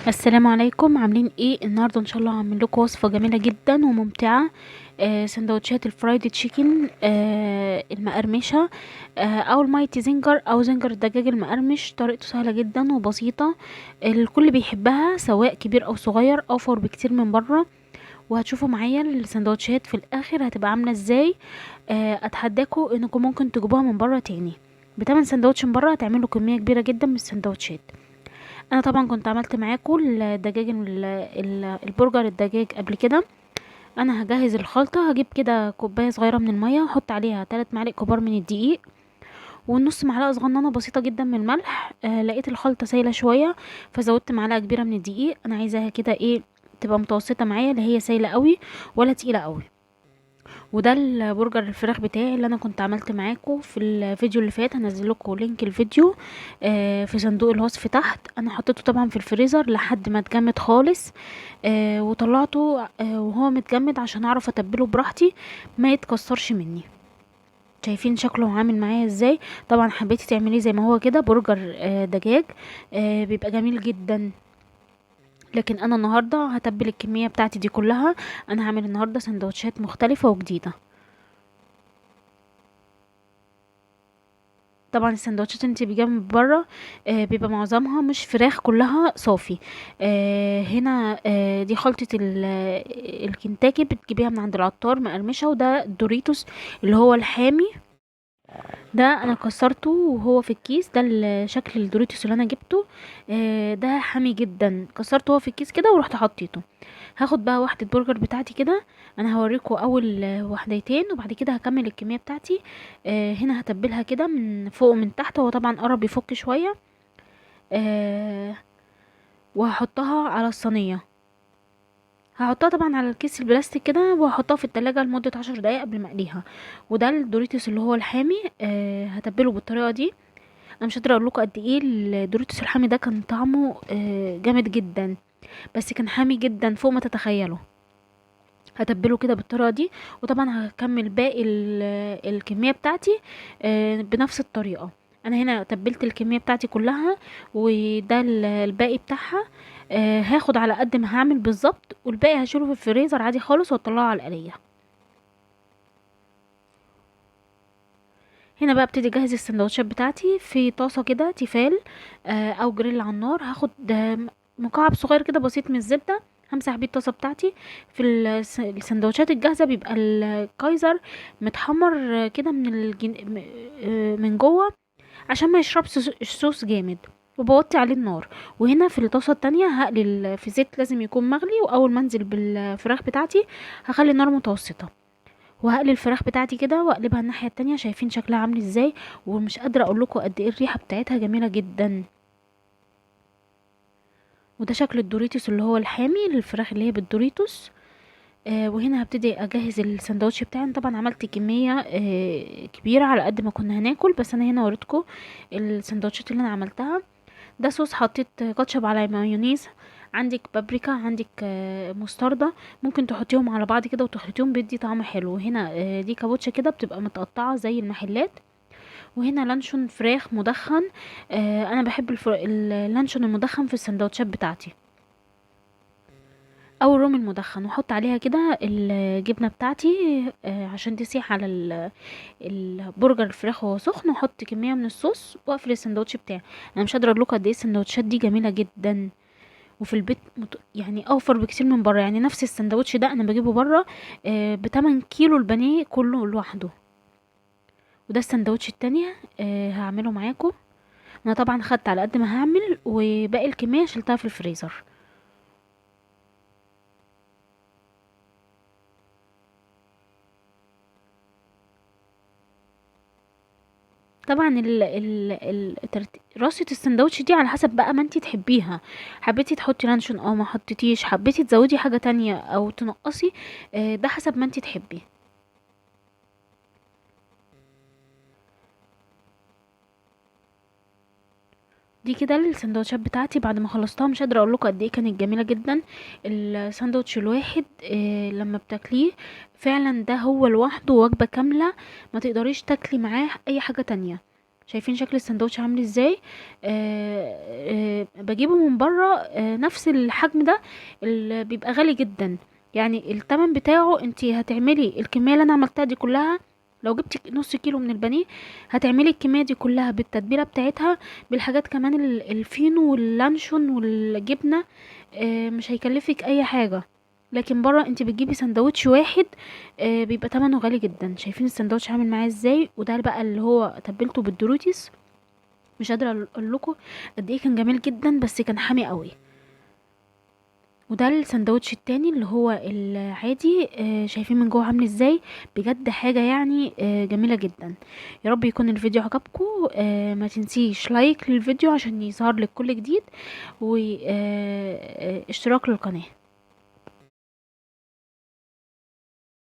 السلام عليكم، عاملين ايه النهارده؟ ان شاء الله هعمل لكم وصفه جميله جدا وممتعه. سندوتشات الفرايد تشيكن المقرمشه، او المايتي زنجر او زنجر الدجاج المقرمش. طريقته سهله جدا وبسيطه، الكل بيحبها سواء كبير او صغير، اوفر بكتير من بره. وهتشوفوا معايا السندوتشات في الاخر هتبقى عامله ازاي. اتحداكم انكم ممكن تجيبوها من بره تاني. بتمن سندوتش من بره هتعملوا كميه كبيره جدا من السندوتشات. انا طبعا كنت عملت معاكم الدجاج البرجر الدجاج قبل كده. انا هجهز الخلطه، هجيب كده كوبايه صغيره من الميه واحط عليها 3 معالق كبار من الدقيق ونص معلقه صغننه بسيطه جدا من الملح. لقيت الخلطه سايله شويه فزودت معلقه كبيره من الدقيق. انا عايزاها كده ايه، تبقى متوسطه معايا، لا هي سايله قوي ولا تقيله قوي. وده البرجر الفراخ بتاعي اللي انا كنت عملت معاكم في الفيديو اللي فات. هنزل لكم لينك الفيديو في صندوق الوصف تحت. انا حطيته طبعا في الفريزر لحد ما اتجمد خالص، وطلعته وهو متجمد عشان اعرف اتبله براحتي ما يتكسرش مني. شايفين شكله عامل معايا ازاي؟ طبعا حبيتي تعمليه زي ما هو كده برجر دجاج، بيبقى جميل جدا. لكن انا النهارده هتبل الكميه بتاعتي دي كلها. انا هعمل النهارده سندوتشات مختلفه وجديده. طبعا السندوتشات انت بيجي من بره بيبقى معظمها مش فراخ، كلها صافي. هنا دي خلطة الكنتاكي بتجيبيها من عند العطار مقرمشة. وده دوريتوس اللي هو الحامي، ده انا كسرته وهو في الكيس. ده شكل الدوريتوس اللي انا جبته. ده حامي جدا، كسرته هو في الكيس كده ورحت حطيته. هاخد بقى واحدة برجر بتاعتي كده. انا هوريكم اول وحدتين وبعد كده هكمل الكمية بتاعتي. هنا هتبلها كده من فوق ومن تحت. هو طبعا قرب يفك شوية. آه وهحطها على الصينية. هحطها طبعا على الكيس البلاستيك كده وهحطها في التلاجة لمدة 10 دقايق قبل ما اقليها. وده الدوريتوس اللي هو الحامي. هتبله بالطريقة دي. انا مش قادرة اقول لكم قد ايه الدوريتوس الحامي ده كان طعمه جامد جدا، بس كان حامي جدا فوق ما تتخيلوا. هتبله كده بالطريقه دي. وطبعا هكمل باقي الكميه بتاعتي بنفس الطريقه. انا هنا تبلت الكميه بتاعتي كلها، وده الباقي بتاعها. هاخد على قد ما هعمل بالظبط، والباقي هشيله في الفريزر عادي خالص واطلعه على القليه. هنا بقى ابتدي اجهز السندوتشات بتاعتي في طاسه كده تيفال او جريل على النار. هاخد مكعب صغير كده بسيط من الزبده، همسح بيه الطاسه بتاعتي. في السندوتشات الجاهزه بيبقى الكايزر متحمر كده من من جوه عشان ما يشربش الصوص جامد. وبوطي عليه النار. وهنا في الطاسه التانية هقلي في زيت لازم يكون مغلي. واول ما انزل بالفراخ بتاعتي هخلي النار متوسطه، وهقلي الفراخ بتاعتي كده واقلبها الناحيه التانية. شايفين شكلها عامل ازاي؟ ومش قادره اقول لكم قد ايه الريحه بتاعتها جميله جدا. وده شكل الدوريتوس اللي هو الحامي، الفراخ اللي هي بالدوريتوس. وهنا هبتدي اجهز السندوتش بتاعي. أنا طبعا عملت كميه كبيره على قد ما كنا هناكل، بس انا هنا وريتكم السندوتشات اللي انا عملتها. ده صوص، حطيت كاتشب على مايونيز. عندك بابريكا، عندك مستردة، ممكن تحطيهم على بعض كده وتخلطيهم بيدي طعم حلو. هنا دي كابوتشا كده بتبقى متقطعة زي المحلات. وهنا لانشون فراخ مدخن. انا بحب اللانشون المدخن في السندوتشات بتاعتي، او الرومي المدخن. واحط عليها كده الجبنه بتاعتي عشان تسيح على البرجر الفراخ وهو سخن. واحط كميه من الصوص واقفل السندوتش بتاعي. انا مش قادره اقول لكم قد ايه السندوتشات دي جميله جدا. وفي البيت يعني اوفر بكتير من بره. يعني نفس السندوتش ده انا بجيبه بره ب8 كيلو البانيه كله لوحده. وده السندوتش التانية هعمله معاكم. انا طبعا خدت على قد ما هعمل، وباقي الكميه شلتها في الفريزر. طبعا رصة السندوتش دي على حسب بقى ما انتي تحبيها. حبيتي تحطي لانشون او ما حطيتيش، حبيتي تزودي حاجة تانية او تنقصي، ده حسب ما انتي تحبي. دي كده السندوتشات بتاعتي بعد ما خلصتها. مش قادره اقول لكم قد ايه كانت جميله جدا. الساندوتش الواحد لما بتاكليه فعلا ده هو لوحده وجبه كامله، ما تقدريش تاكلي معاه اي حاجه تانية. شايفين شكل السندوتش عامل ازاي؟ بجيبه من بره نفس الحجم ده، بيبقى غالي جدا. يعني التمن بتاعه، انتي هتعملي الكميه اللي انا عملتها دي كلها، لو جبتي نص كيلو من البانيه هتعملي الكميه دي كلها بالتتبيله بتاعتها، بالحاجات كمان الفينو واللانشون والجبنه. مش هيكلفك اي حاجه. لكن بره انت بتجيبي سندوتش واحد بيبقى تمنه غالي جدا. شايفين السندوتش عامل معايا ازاي؟ وده بقى اللي هو تبلته بالدروتيس. مش قادره اقول لكم قد ايه كان جميل جدا، بس كان حامي قوي. وده السندوتش التاني اللي هو العادي. شايفين من جوه عامل ازاي؟ بجد حاجه يعني جميله جدا. يا رب يكون الفيديو عجبكم. ما تنسيش لايك للفيديو عشان يظهر لك كل جديد، واشتراك للقناه.